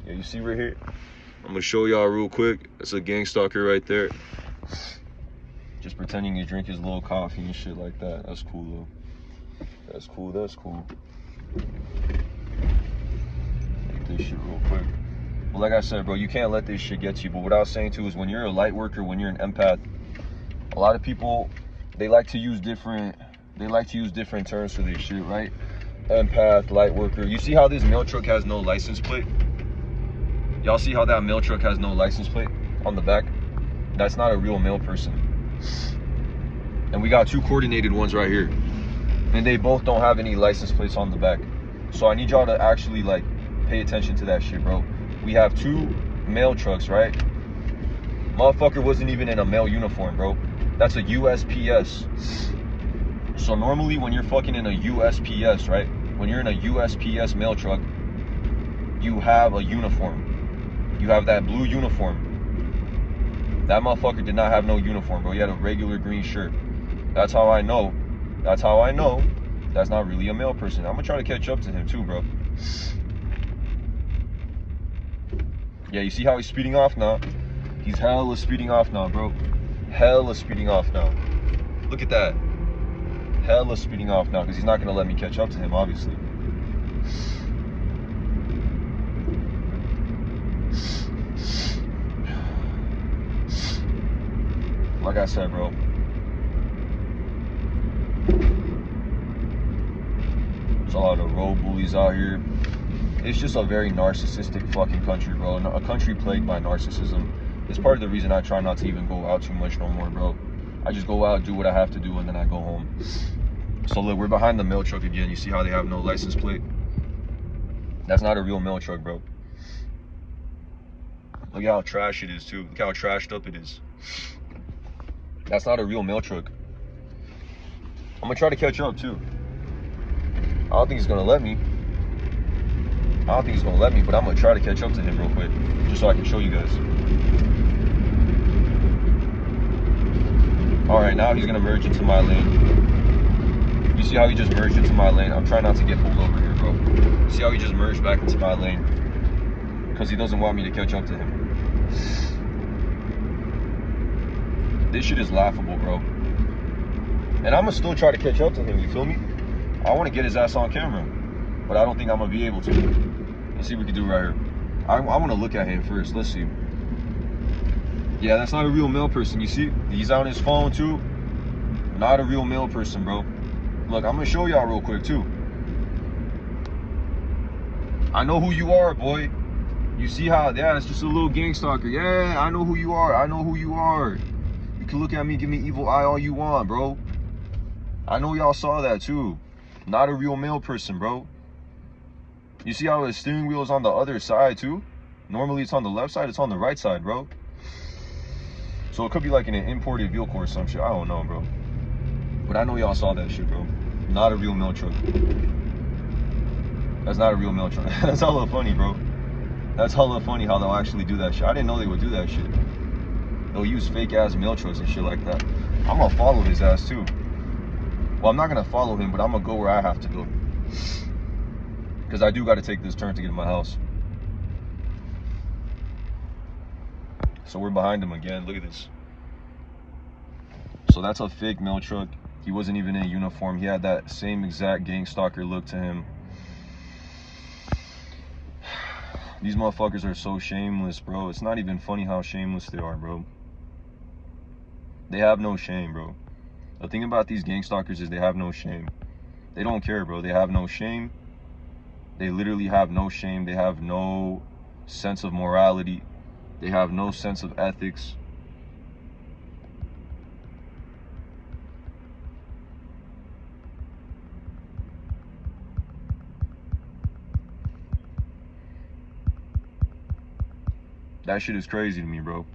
Yeah, you see right here? I'm gonna show y'all real quick. That's a gang stalker right there. Just pretending to drink his little coffee and shit like that. That's cool though. That's cool, that's cool. Take this shit real quick. But like I said, bro, you can't let this shit get to you. But what I was saying too is, when you're a light worker, when you're an empath, a lot of people, they like to use different terms for this shit, right? Empath, light worker. You see how this mail truck has no license plate? Y'all see how that mail truck has no license plate on the back? That's not a real mail person. And we got two coordinated ones right here, and they both don't have any license plates on the back. So I need y'all to actually like pay attention to that shit, bro. We have two mail trucks, right? Motherfucker wasn't even in a mail uniform, bro. That's a USPS. So normally when you're fucking in a USPS, right? When you're in a USPS mail truck, you have a uniform. You have that blue uniform. That motherfucker did not have no uniform, bro. He had a regular green shirt. That's how I know. That's how I know that's not really a male person. I'm gonna try to catch up to him too, bro. Yeah, you see how he's speeding off now? He's hella speeding off now, bro. Hella speeding off now. Look at that. Hella speeding off now because he's not gonna let me catch up to him, obviously. Like I said, bro. There's a lot of road bullies out here. It's just a very narcissistic fucking country, bro. A country plagued by narcissism. It's part of the reason I try not to even go out too much no more, bro. I just go out, do what I have to do, and then I go home. So look, we're behind the mail truck again. You see how they have no license plate? That's not a real mail truck, bro. Look at how trash it is, too. Look how trashed up it is. That's not a real mail truck. I'm gonna try to catch up, too. I don't think he's gonna let me. But I'm gonna try to catch up to him real quick, just so I can show you guys. Alright, now he's gonna merge into my lane. You see how he just merged into my lane? I'm trying not to get pulled over here, bro. See how he just merged back into my lane? Because he doesn't want me to catch up to him. This shit is laughable, bro. And I'm gonna still try to catch up to him, you feel me? I wanna get his ass on camera, but I don't think I'm gonna be able to. Let's see what we can do right here. I wanna look at him first, let's see. Yeah, that's not a real male person, you see? He's on his phone too. Not a real male person, bro. Look, I'm gonna show y'all real quick too. I know who you are, boy. You see how, yeah, it's just a little gang stalker. Yeah, I know who you are. I know who you are. You can look at me, give me evil eye all you want, bro. I know y'all saw that too. Not a real male person, bro. You see how the steering wheel is on the other side too? Normally it's on the left side, it's on the right side, bro. So it could be like in an imported vehicle or some shit. I don't know, bro. But I know y'all saw that shit, bro. Not a real mail truck. That's not a real mail truck. That's hella funny, bro. That's hella funny how they'll actually do that shit. I didn't know they would do that shit. They'll use fake ass mail trucks and shit like that. I'm gonna follow his ass too. Well, I'm not gonna follow him, but I'm gonna go where I have to go. Because I do gotta take this turn to get to my house. So we're behind him again. Look at this. So that's a fake mail truck. He wasn't even in uniform. He had that same exact gang stalker look to him. These motherfuckers are so shameless, bro. It's not even funny how shameless they are, bro. They have no shame, bro. The thing about these gang stalkers is they have no shame. They don't care, bro. They have no shame. They literally have no shame. They have no sense of morality. They have no sense of ethics. That shit is crazy to me, bro.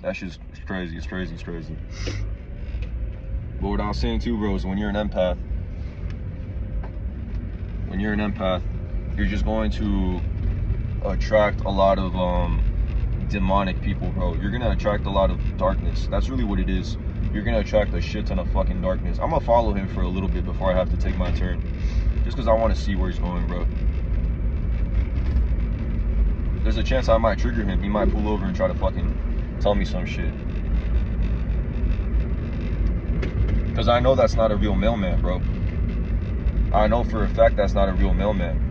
That shit is crazy. It's crazy. It's crazy. But what I was saying too, bro, is when you're an empath, you're just going to attract a lot of demonic people, bro. You're gonna attract a lot of darkness. That's really what it is. You're gonna attract a shit ton of fucking darkness. I'm gonna follow him for a little bit before I have to take my turn, just because I want to see where he's going, bro. There's a chance I might trigger him. He might pull over and try to fucking tell me some shit. Because I know that's not a real mailman, bro. I know for a fact that's not a real mailman.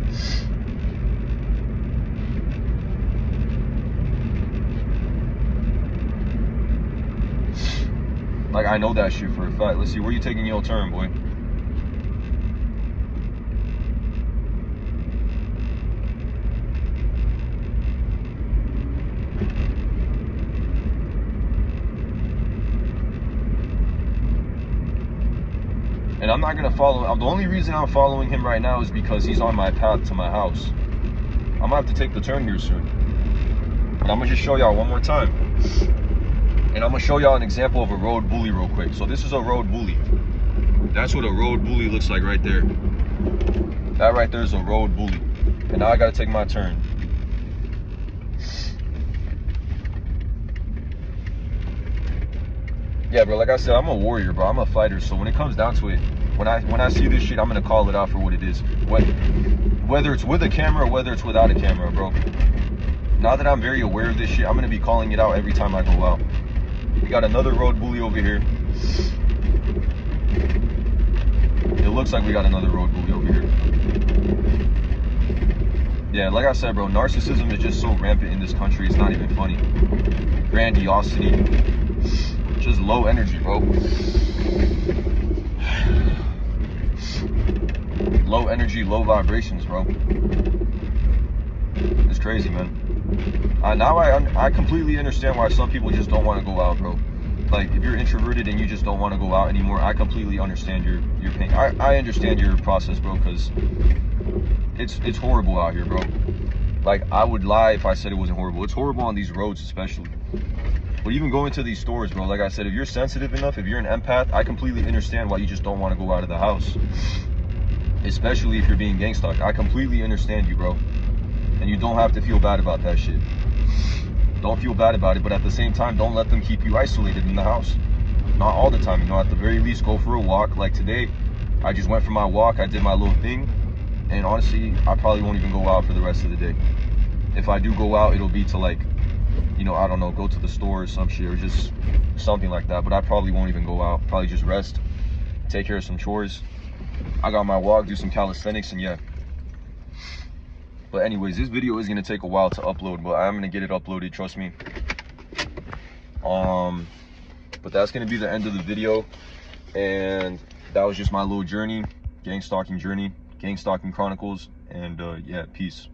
Like, I know that shit for a fact. Let's see, where you taking your turn, boy? And I'm not gonna follow. The only reason I'm following him right now is because he's on my path to my house. I'm gonna have to take the turn here soon. But I'm gonna just show y'all one more time. And I'm gonna show y'all an example of a road bully real quick. So this is a road bully. That's what a road bully looks like right there. That right there is a road bully. And now I gotta take my turn. Yeah, bro, like I said, I'm a warrior, bro. I'm a fighter. So when it comes down to it, when I see this shit, I'm gonna call it out for what it is. Whether it's with a camera or whether it's without a camera, bro. Now that I'm very aware of this shit, I'm gonna be calling it out every time I go out. We got another road bully over here. It looks like we got another road movie over here. Yeah, like I said, bro, narcissism is just so rampant in this country, it's not even funny. Grandiosity, just low energy, bro. Low energy, low vibrations, bro. It's crazy, man. Now I completely understand why some people just don't want to go out, bro. Like, if you're introverted and you just don't want to go out anymore, I completely understand your pain. I understand your process, bro, because it's horrible out here, bro. Like, I would lie if I said it wasn't horrible. It's horrible on these roads, especially. But even going to these stores, bro, like I said, if you're sensitive enough, if you're an empath, I completely understand why you just don't want to go out of the house. Especially if you're being gangstalked. I completely understand you, bro. And you don't have to feel bad about that shit. Don't feel bad about it, but at the same time, don't let them keep you isolated in the house. Not all the time, you know, at the very least, go for a walk. Like today, I just went for my walk, I did my little thing, and honestly, I probably won't even go out for the rest of the day. If I do go out, it'll be to, like, you know, I don't know, go to the store or some shit, or just something like that, but I probably won't even go out. Probably just rest, take care of some chores. I got my walk, do some calisthenics, and yeah. But anyways, this video is gonna take a while to upload, but I'm gonna get it uploaded, trust me. But that's gonna be the end of the video, and that was just my little journey, gang stalking journey, gang stalking chronicles, and yeah, peace.